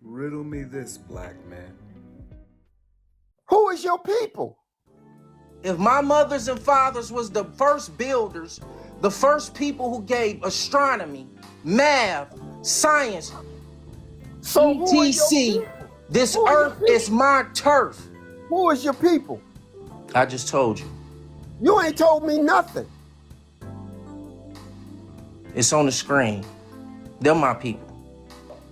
Riddle me this, black man. Who is your people? If my mothers and fathers was the first builders, the first people who gave astronomy, math, science, So who are your etc., people? this Who are your earth is people? my turf. Who is your people? I just told you. You ain't told me nothing. It's on the screen. They're my people.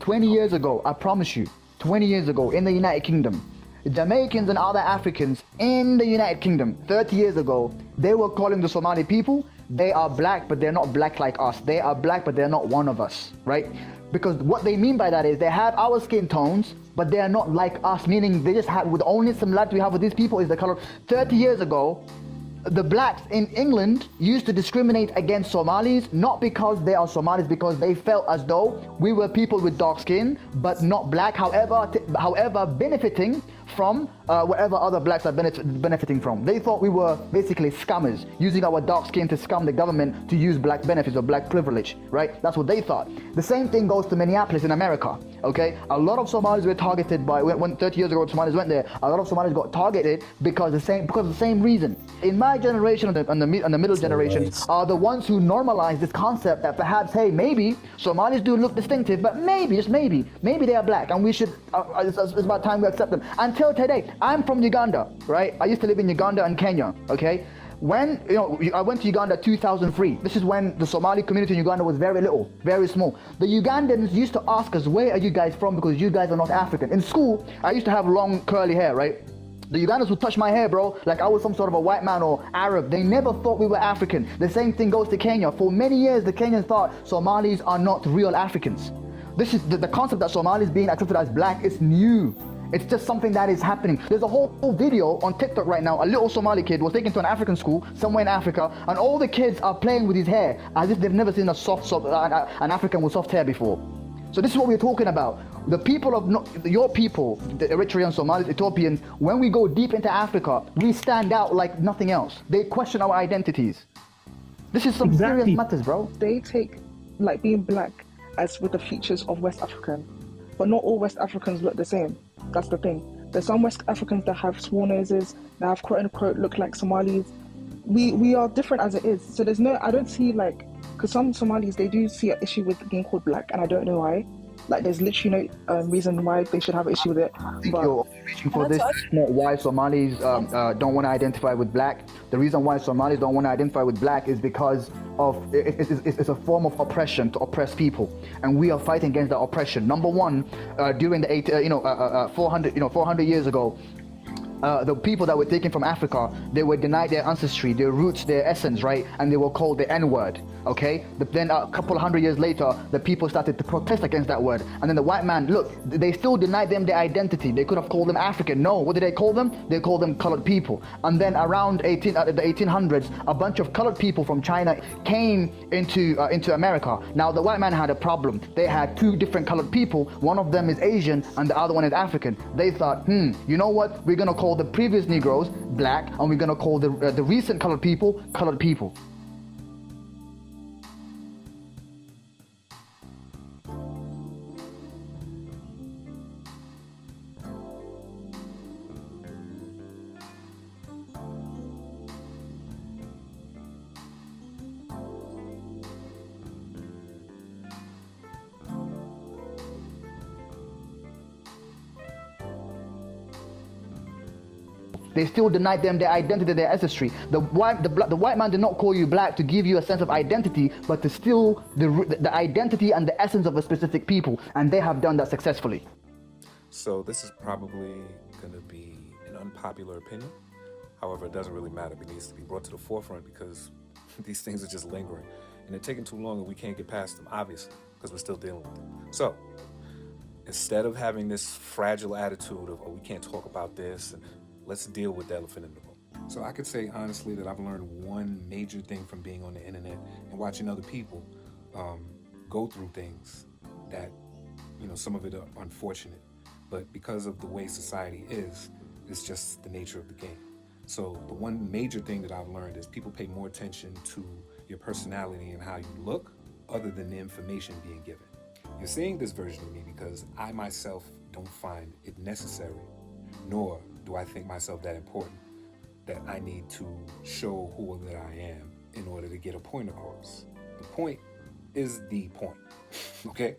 20 years ago, I promise you, 20 years ago in the United Kingdom, Jamaicans and other Africans in the United Kingdom, 30 years ago, they were calling the Somali people, they are black, but they're not black like us. They are black, but they're not one of us, right? Because what they mean by that is they have our skin tones, but they are not like us, meaning they just have, with the only similarity we have with these people is the color. 30 years ago, the blacks in England used to discriminate against Somalis, not because they are Somalis, because they felt as though we were people with dark skin, but not black, however benefiting from whatever other blacks are benefiting from. They thought we were basically scammers, using our dark skin to scam the government to use black benefits or black privilege, right? That's what they thought. The same thing goes to Minneapolis in America, okay? A lot of Somalis were targeted by, when 30 years ago Somalis went there, a lot of Somalis got targeted because of the same reason. In my generation and the middle generations are the ones who normalize this concept that perhaps, hey, maybe Somalis do look distinctive, but maybe, just maybe they are black and we should, it's about time we accept them. Until today, I'm from Uganda, right? I used to live in Uganda and Kenya, okay? When, I went to Uganda 2003. This is when the Somali community in Uganda was very little, very small. The Ugandans used to ask us, where are you guys from? Because you guys are not African. In school, I used to have long curly hair, right? The Ugandans would touch my hair, bro, like I was some sort of a white man or Arab. They never thought we were African. The same thing goes to Kenya. For many years, the Kenyans thought Somalis are not real Africans. This is the concept that Somalis being accepted as black is new. It's just something that is happening. There's a whole video on TikTok right now. A little Somali kid was taken to an African school somewhere in Africa, and all the kids are playing with his hair as if they've never seen an African with soft hair before. So this is what we're talking about. The people of your people, the Eritreans, Somalis, Ethiopians, when we go deep into Africa, we stand out like nothing else. They question our identities. This is some serious matters, bro. They take like being black as with the features of West African, but not all West Africans look the same. That's the thing. There's some West Africans that have small noses, that have quote unquote look like Somalis. We are different as it is. So there's no, I don't see like, because some Somalis, they do see an issue with being called black, and I don't know why. Like there's literally no reason why they should have an issue with it. I think you're reaching for this. Not why Somalis don't want to identify with black. The reason why Somalis don't want to identify with black is because of it's a form of oppression to oppress people, and we are fighting against that oppression. Number one, during the 400 years ago. The people that were taken from Africa, they were denied their ancestry, their roots, their essence, right? And they were called the N-word, okay? But then a couple hundred years later, the people started to protest against that word. And then the white man, look, they still denied them their identity. They could have called them African. No, what did they call them? They called them colored people. And then around the 1800s, a bunch of colored people from China came into America. Now, the white man had a problem. They had two different colored people. One of them is Asian and the other one is African. They thought, you know what? We're gonna call the previous Negroes black, and we're gonna call the recent colored people colored people. They still denied them their identity, their ancestry. The white man did not call you black to give you a sense of identity, but to steal the identity and the essence of a specific people, and they have done that successfully. So this is probably going to be an unpopular opinion. However, it doesn't really matter. It needs to be brought to the forefront because these things are just lingering, and they're taking too long, and we can't get past them, obviously, because we're still dealing with them. So instead of having this fragile attitude of, oh, we can't talk about this, and let's deal with the elephant in the room. So I could say honestly that I've learned one major thing from being on the internet and watching other people go through things that, some of it are unfortunate, but because of the way society is, it's just the nature of the game. So the one major thing that I've learned is people pay more attention to your personality and how you look other than the information being given. You're seeing this version of me because I myself don't find it necessary, nor do I think myself that important that I need to show who that I am in order to get a point across. The point is the point, okay?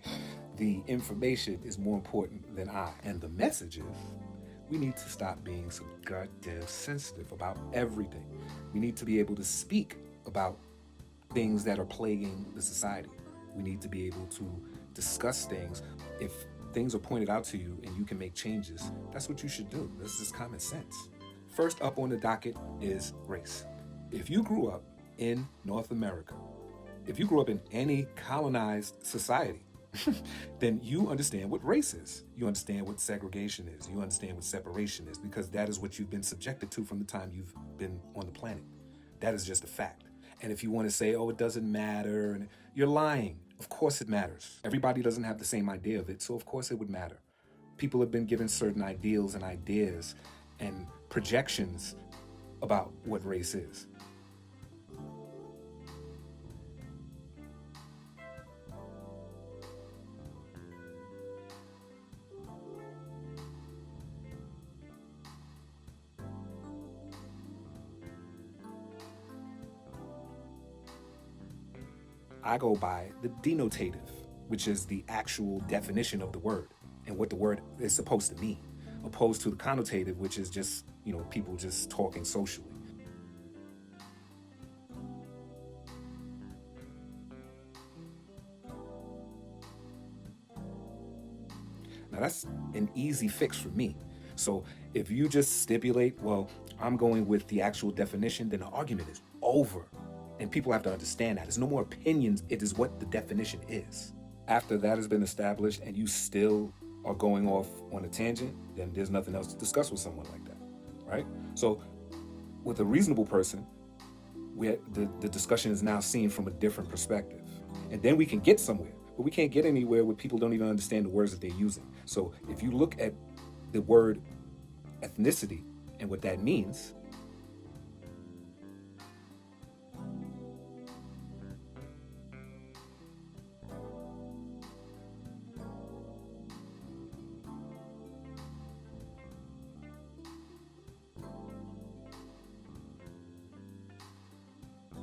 The information is more important than I. And the message is, we need to stop being so goddamn sensitive about everything. We need to be able to speak about things that are plaguing the society. We need to be able to discuss things. If things are pointed out to you and you can make changes, that's what you should do. This is common sense. First up on the docket is race. If you grew up in North America, if you grew up in any colonized society, then you understand what race is. You understand what segregation is. You understand what separation is, because that is what you've been subjected to from the time you've been on the planet. That is just a fact. And if you want to say, oh, it doesn't matter, and you're lying. Of course it matters. Everybody doesn't have the same idea of it, so of course it would matter. People have been given certain ideals and ideas and projections about what race is. I go by the denotative, which is the actual definition of the word and what the word is supposed to mean, opposed to the connotative, which is just, people just talking socially. Now that's an easy fix for me. So if you just stipulate, well, I'm going with the actual definition, then the argument is over. And people have to understand that. There's no more opinions. It is what the definition is. After that has been established and you still are going off on a tangent, then there's nothing else to discuss with someone like that, right? So with a reasonable person, the discussion is now seen from a different perspective. And then we can get somewhere, but we can't get anywhere where people don't even understand the words that they're using. So if you look at the word ethnicity and what that means,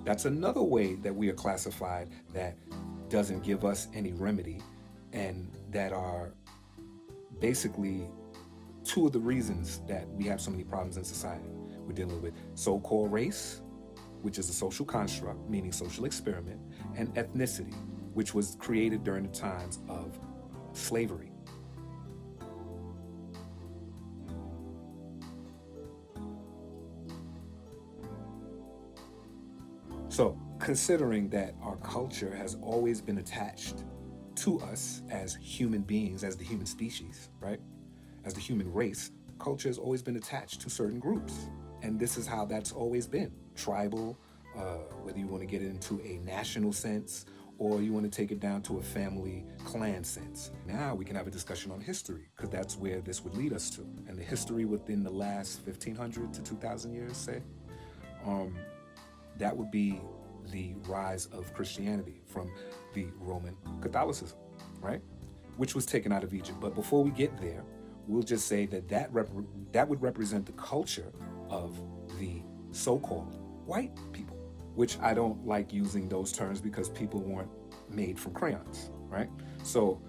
that's another way that we are classified that doesn't give us any remedy, and that are basically two of the reasons that we have so many problems in society. We're dealing with so-called race, which is a social construct, meaning social experiment, and ethnicity, which was created during the times of slavery. So, considering that our culture has always been attached to us as human beings, as the human species, right? As the human race, culture has always been attached to certain groups. And this is how that's always been. Tribal, whether you want to get it into a national sense or you want to take it down to a family clan sense. Now we can have a discussion on history, because that's where this would lead us to. And the history within the last 1,500 to 2,000 years, say, that would be the rise of Christianity from the Roman Catholicism, right? Which was taken out of Egypt. But before we get there, we'll just say that would represent the culture of the so-called white people, which I don't like using those terms because people weren't made from crayons, right? So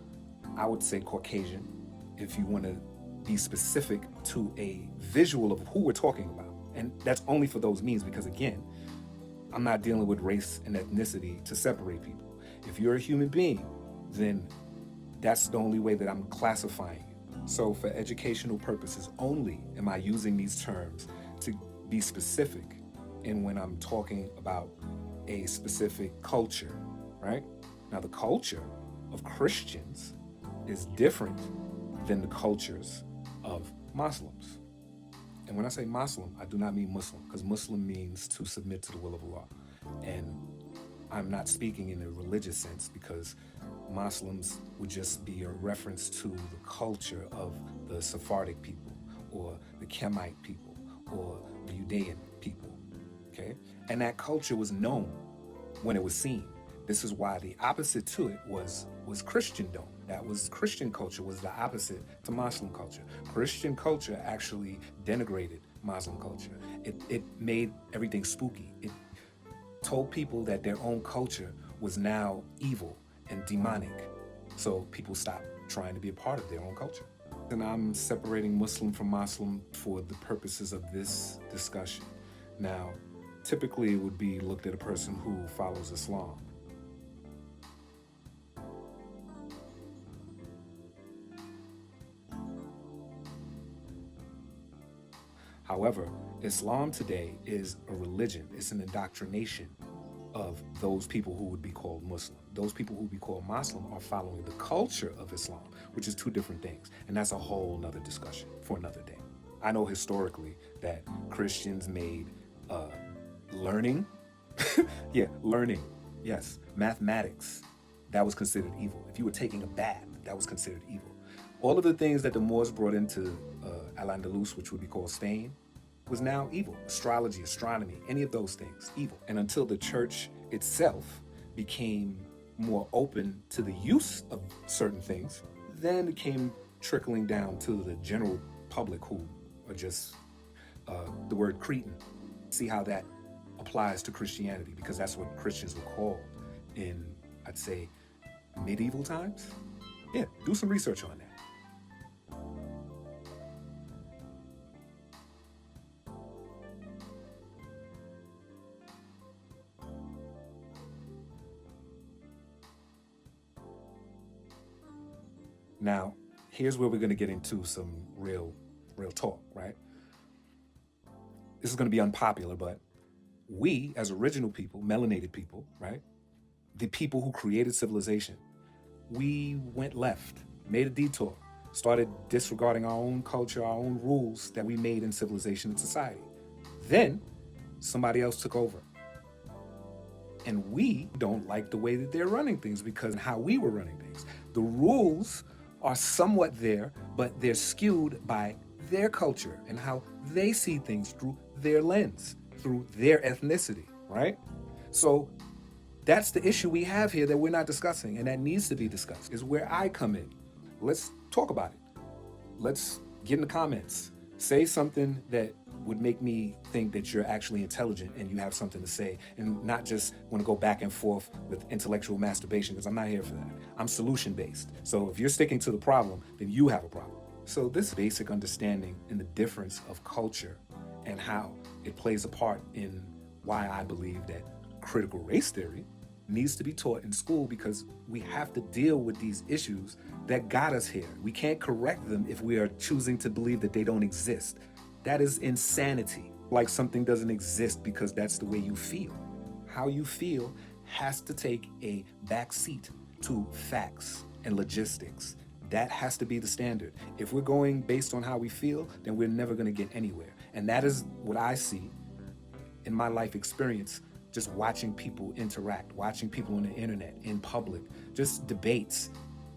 I would say Caucasian, if you want to be specific to a visual of who we're talking about. And that's only for those means, because again, I'm not dealing with race and ethnicity to separate people. If you're a human being, then that's the only way that I'm classifying you. So for educational purposes only am I using these terms to be specific in when I'm talking about a specific culture, right? Now the culture of Christians is different than the cultures of Muslims. And when I say Muslim, I do not mean Muslim, because Muslim means to submit to the will of Allah. And I'm not speaking in a religious sense, because Muslims would just be a reference to the culture of the Sephardic people, or the Kemite people, or the Judean people, okay? And that culture was known when it was seen. This is why the opposite to it was Christendom. That was Christian culture, was the opposite to Muslim culture. Christian culture actually denigrated Muslim culture. It made everything spooky. It told people that their own culture was now evil and demonic. So people stopped trying to be a part of their own culture. And I'm separating Muslim from Muslim for the purposes of this discussion. Now, typically it would be looked at a person who follows Islam. However, Islam today is a religion. It's an indoctrination of those people who would be called Muslim. Those people who would be called Muslim are following the culture of Islam, which is two different things. And that's a whole nother discussion for another day. I know historically that Christians made learning, learning, yes, mathematics, that was considered evil. If you were taking a bath, that was considered evil. All of the things that the Moors brought into Al-Andalus, which would be called Spain, was now evil. Astrology, astronomy, any of those things, evil. And until the church itself became more open to the use of certain things, then it came trickling down to the general public who are just the word Cretan. See how that applies to Christianity, because that's what Christians were called in, I'd say, medieval times. Yeah, do some research on that. Now, here's where we're going to get into some real talk, right? This is going to be unpopular, but we, as original people, melanated people, right? The people who created civilization, we went left, made a detour, started disregarding our own culture, our own rules that we made in civilization and society. Then somebody else took over. And we don't like the way that they're running things because of how we were running things. The rules are somewhat there, but they're skewed by their culture and how they see things through their lens, through their ethnicity, right? So that's the issue we have here that we're not discussing, and that needs to be discussed, is where I come in. Let's talk about it. Let's get in the comments. Say something that would make me think that you're actually intelligent and you have something to say, and not just want to go back and forth with intellectual masturbation, because I'm not here for that. I'm solution-based. So if you're sticking to the problem, then you have a problem. So this basic understanding in the difference of culture and how it plays a part in why I believe that critical race theory needs to be taught in school, because we have to deal with these issues that got us here. We can't correct them if we are choosing to believe that they don't exist. That is insanity. Like something doesn't exist because that's the way you feel. How you feel has to take a back seat to facts and logistics. That has to be the standard. If we're going based on how we feel, then we're never going to get anywhere. And that is what I see in my life experience, just watching people interact, watching people on the internet, in public, just debates.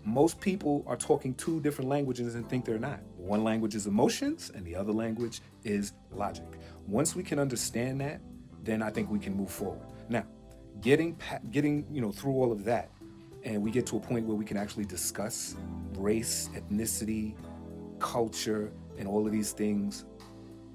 Most people are talking two different languages and think they're not. One language is emotions and the other language is logic. Once we can understand that, then I think we can move forward. Now, getting through all of that, and we get to a point where we can actually discuss race, ethnicity, culture, and all of these things,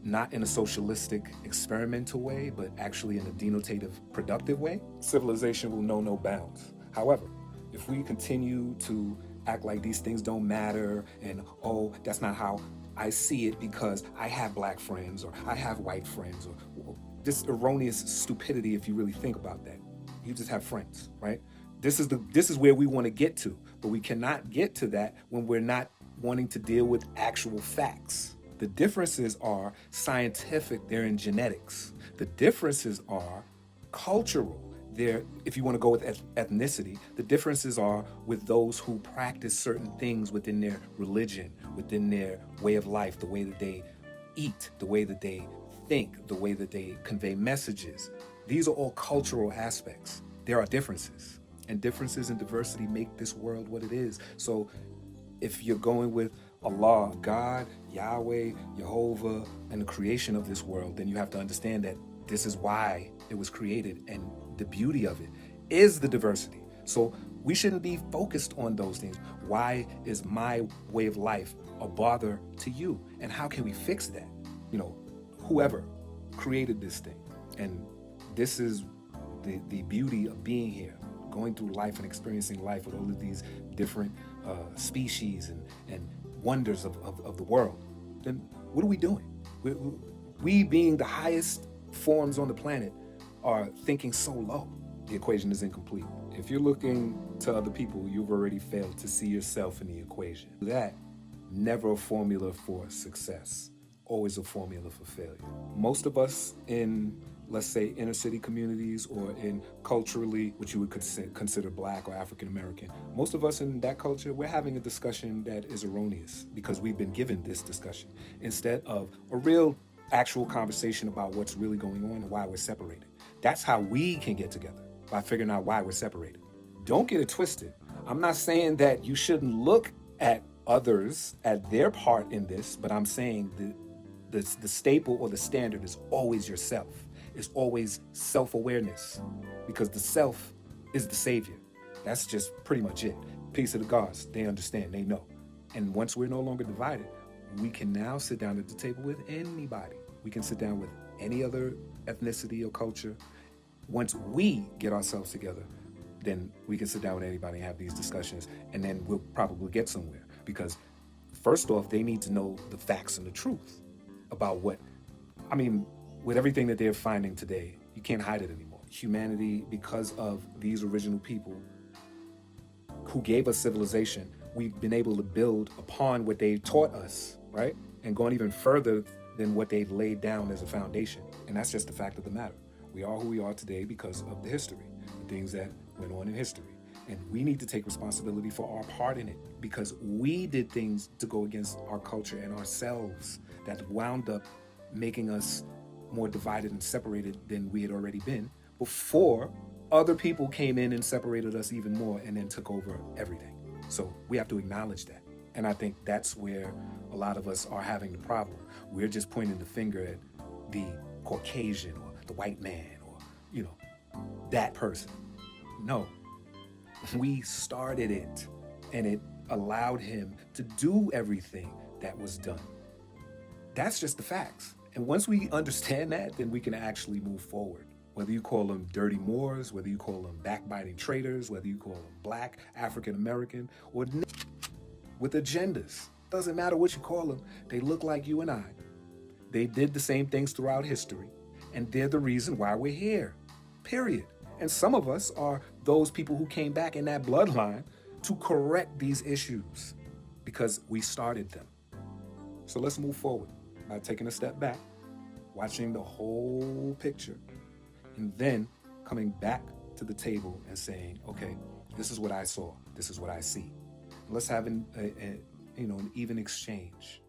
not in a socialistic experimental way, but actually in a denotative, productive way, civilization will know no bounds. However, if we continue to act like these things don't matter and, oh, that's not how I see it because I have black friends or I have white friends, or this erroneous stupidity, if you really think about that. You just have friends, right? This is where we want to get to, but we cannot get to that when we're not wanting to deal with actual facts. The differences are scientific, they're in genetics. The differences are cultural. They're, if you want to go with ethnicity, the differences are with those who practice certain things within their religion, within their way of life, the way that they eat, the way that they think, the way that they convey messages. These are all cultural aspects. There are differences, and differences and diversity make this world what it is. So if you're going with Allah, God, Yahweh, Jehovah, and the creation of this world, then you have to understand that this is why it was created. And the beauty of it is the diversity. So we shouldn't be focused on those things. Why is my way of life a bother to you? And how can we fix that? You know, whoever created this thing. And this is the beauty of being here, going through life and experiencing life with all of these different species and wonders of the world. Then what are we doing? We being the highest forms on the planet are thinking so low. The equation is incomplete. If you're looking to other people, you've already failed to see yourself in the equation. That, never a formula for success, always a formula for failure. Most of us in, let's say, inner city communities or in culturally, what you would consider Black or African American, most of us in that culture, we're having a discussion that is erroneous because we've been given this discussion instead of a real actual conversation about what's really going on and why we're separated. That's how we can get together, by figuring out why we're separated. Don't get it twisted. I'm not saying that you shouldn't look at others at their part in this, but I'm saying the staple or the standard is always yourself. It's always self-awareness, because the self is the savior. That's just pretty much it. Peace of the gods. They understand, they know. And once we're no longer divided, we can now sit down at the table with anybody. We can sit down with any other ethnicity or culture. Once we get ourselves together, then we can sit down with anybody and have these discussions, and then we'll probably get somewhere. Because first off, they need to know the facts and the truth about what, I mean, with everything that they're finding today, you can't hide it anymore. Humanity, because of these original people who gave us civilization, we've been able to build upon what they taught us, right? And going even further than what they've laid down as a foundation. And that's just the fact of the matter. We are who we are today because of the history, the things that went on in history. And we need to take responsibility for our part in it, because we did things to go against our culture and ourselves that wound up making us more divided and separated than we had already been before other people came in and separated us even more and then took over everything. So we have to acknowledge that. And I think that's where a lot of us are having the problem. We're just pointing the finger at the Caucasian or the white man or, you know, that person. No, we started it, and it allowed him to do everything that was done. That's just the facts. And once we understand that, then we can actually move forward. Whether you call them dirty Moors, whether you call them backbiting traitors, whether you call them Black, African American, or with agendas. Doesn't matter what you call them. They look like you and I. They did the same things throughout history, and they're the reason why we're here, period. And some of us are those people who came back in that bloodline to correct these issues because we started them. So let's move forward by taking a step back, watching the whole picture, and then coming back to the table and saying, okay, this is what I saw, this is what I see. Let's have an even exchange.